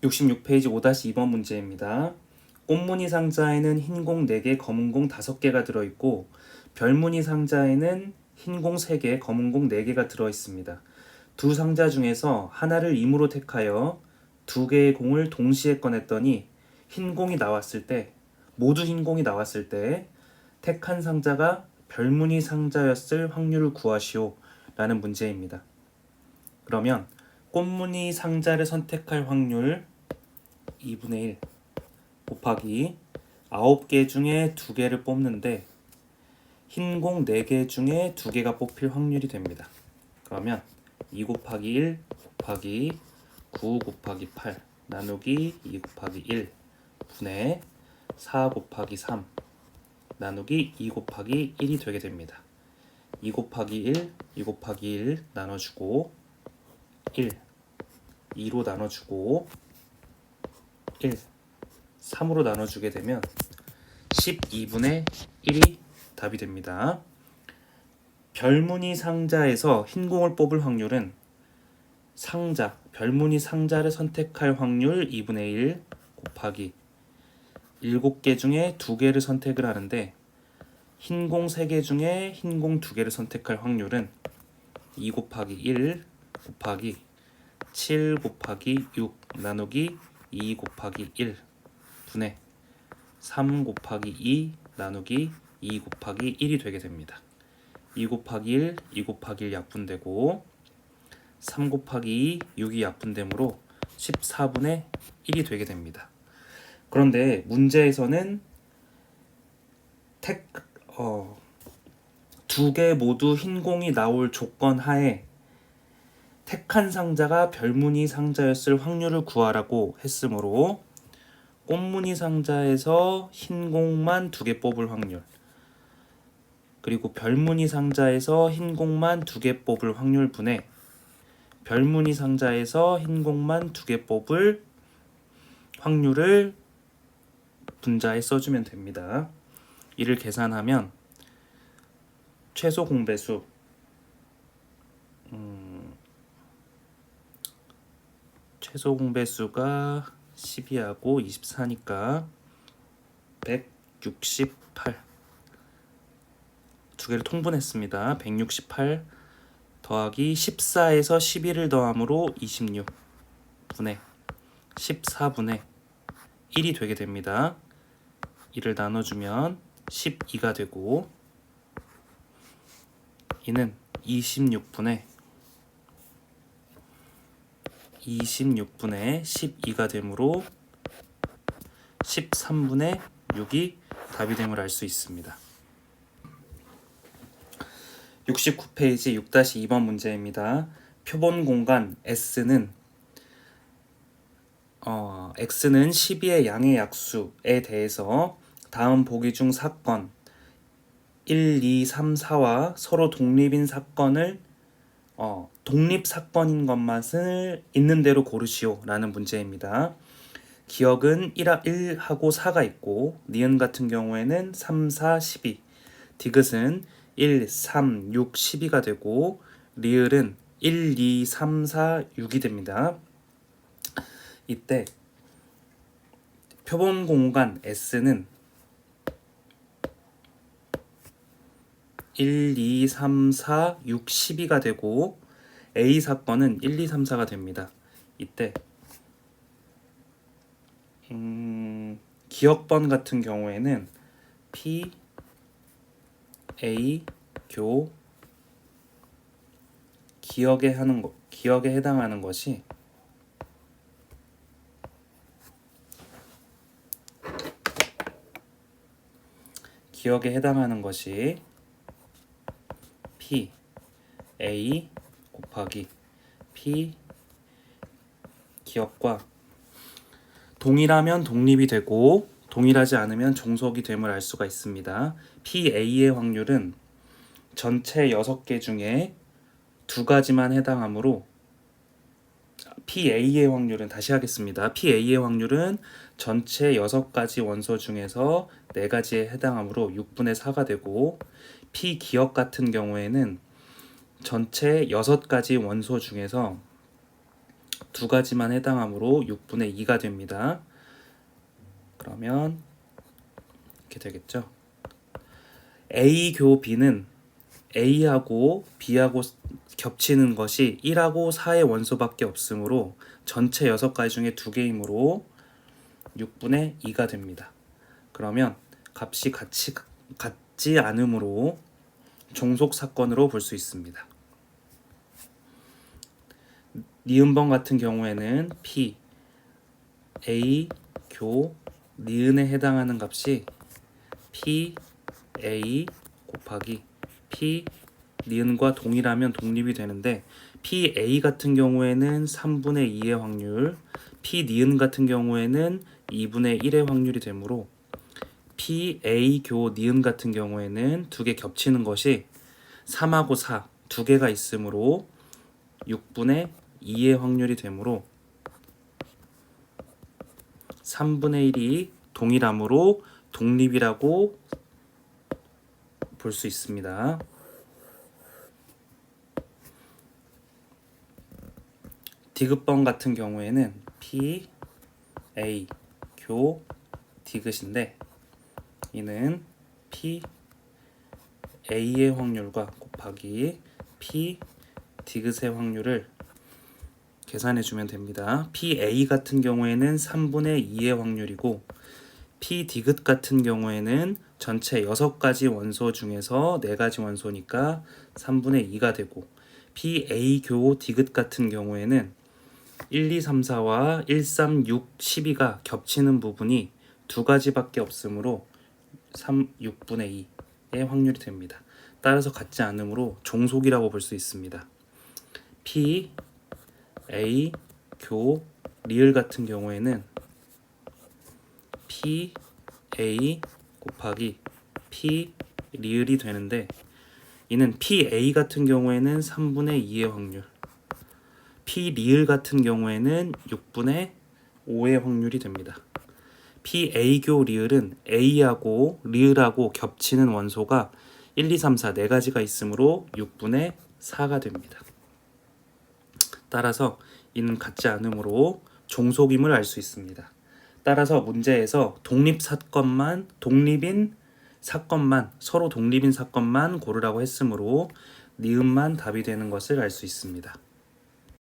66페이지 5-2번 문제입니다. 꽃무늬 상자에는 흰 공 4개, 검은 공 5개가 들어있고 별무늬 상자에는 흰 공 3개, 검은 공 4개가 들어있습니다. 두 상자 중에서 하나를 임으로 택하여 2개의 공을 동시에 꺼냈더니 모두 흰 공이 나왔을 때 택한 상자가 별무늬 상자였을 확률을 구하시오 라는 문제입니다. 그러면 꽃무늬 상자를 선택할 확률 2분의 1 곱하기 9개 중에 2개를 뽑는데 흰 공 4개 중에 2개가 뽑힐 확률이 됩니다. 그러면 2 곱하기 1 곱하기 9 곱하기 8 나누기 2 곱하기 1 분의 4 곱하기 3 나누기 2 곱하기 1이 되게 됩니다. 2 곱하기 1, 2 곱하기 1 나눠주고 1, 2로 나눠주고 1, 3으로 나눠주게 되면 12분의 1이 답이 됩니다. 별무늬 상자에서 흰 공을 뽑을 확률은 별무늬 상자를 선택할 확률 2분의 1 곱하기 7개 중에 2개를 선택을 하는데 흰 공 3개 중에 흰 공 2개를 선택할 확률은 2 곱하기 1 곱하기 7 곱하기 6 나누기 2 곱하기 1 분의 3 곱하기 2 나누기 2 곱하기 1이 되게 됩니다. 2 곱하기 1, 2 곱하기 1 약분되고 3 곱하기 2, 6이 약분되므로 14분의 1이 되게 됩니다. 그런데 문제에서는 2개 모두 흰 공이 나올 조건 하에 택한 상자가 별무늬 상자였을 확률을 구하라고 했으므로 꽃무늬 상자에서 흰 공만 2개 뽑을 확률 그리고 별무늬 상자에서 흰 공만 2개 뽑을 확률 분의 별무늬 상자에서 흰 공만 2개 뽑을 확률을 분자에 써주면 됩니다. 이를 계산하면 최소 공배수 최소 공배수가 12하고 24니까 168 두 개를 통분했습니다. 168 더하기 14에서 11을 더함으로 26 분의 14분의 1이 되게 됩니다. 이를 나눠주면 12가 되고 이는 26분의 12가 되므로 13분의 6이 답이 됨을 알 수 있습니다. 69페이지 6-2번 문제입니다. 표본 공간 X는 X는 12의 양의 약수에 대해서 다음 보기 중 사건 1, 2, 3, 4와 서로 독립인 사건을 독립 사건인 것만을 있는 대로 고르시오 라는 문제입니다. 기억은 1하고 4가 있고 니은 같은 경우에는 3, 4, 12 디귿은 1, 3, 6, 12가 되고 리을은 1, 2, 3, 4, 6이 됩니다. 이때 표본 공간 S는 1, 2, 3, 4, 6, 12가 되고 A 사건은 1, 2, 3, 4가 됩니다. 이때 기억번 같은 경우에는 P, A, 교 기억에 해당하는 것이 P, A 곱하기 P 기억과 동일하면 독립이 되고 동일하지 않으면 종속이 됨을 알 수가 있습니다. PA의 확률은 전체 6개 중에 2가지만 해당하므로 PA의 확률은 다시 하겠습니다. PA의 확률은 전체 6가지 원소 중에서 4가지에 해당하므로 6분의 4가 되고 P 기억 같은 경우에는 전체 6가지 원소 중에서 두 가지만 해당하므로 6분의 2가 됩니다. 그러면 이렇게 되겠죠. A 교 B는 A하고 B하고 겹치는 것이 1하고 4의 원소밖에 없으므로 전체 6가지 중에 2개이므로 6분의 2가 됩니다. 그러면 값이 같지 않으므로 종속 사건으로 볼 수 있습니다. 니은번 같은 경우에는 P, A, 교, 니은에 해당하는 값이 P, A 곱하기 P, 니은과 동일하면 독립이 되는데 P, A 같은 경우에는 3분의 2의 확률, P, 니은 같은 경우에는 2분의 1의 확률이 되므로 P, A, 교, 니은 같은 경우에는 두 개 겹치는 것이 3하고 4, 두 개가 있으므로 6분의 2의 확률이 되므로 3분의 1이 동일하므로 독립이라고 볼 수 있습니다. 디귿번 같은 경우에는 P, A, 교, 디귿인데 이는 P, A의 확률과 곱하기 P, 디귿의 확률을 계산해주면 됩니다. PA 같은 경우에는 3분의 2의 확률이고 P 디귿 같은 경우에는 전체 6가지 원소 중에서 4가지 원소니까 3분의 2가 되고 PA 교 디귿 같은 경우에는 1, 2, 3, 4와 1, 3, 6, 12가 겹치는 부분이 2가지밖에 없으므로 6분의 2의 확률이 됩니다. 따라서 같지 않으므로 종속이라고 볼 수 있습니다. P, A, 교, 리을 같은 경우에는 P, A 곱하기 P, 리을이 되는데 이는 PA 같은 경우에는 3분의 2의 확률, P, 리을 같은 경우에는 6분의 5의 확률이 됩니다. PA 교 리을은 A하고 리을하고 겹치는 원소가 1, 2, 3, 4 4가지가 있으므로 6분의 4가 됩니다. 따라서 이는 같지 않으므로 종속임을 알 수 있습니다. 따라서 문제에서 서로 독립인 사건만 고르라고 했으므로 니은만 답이 되는 것을 알 수 있습니다.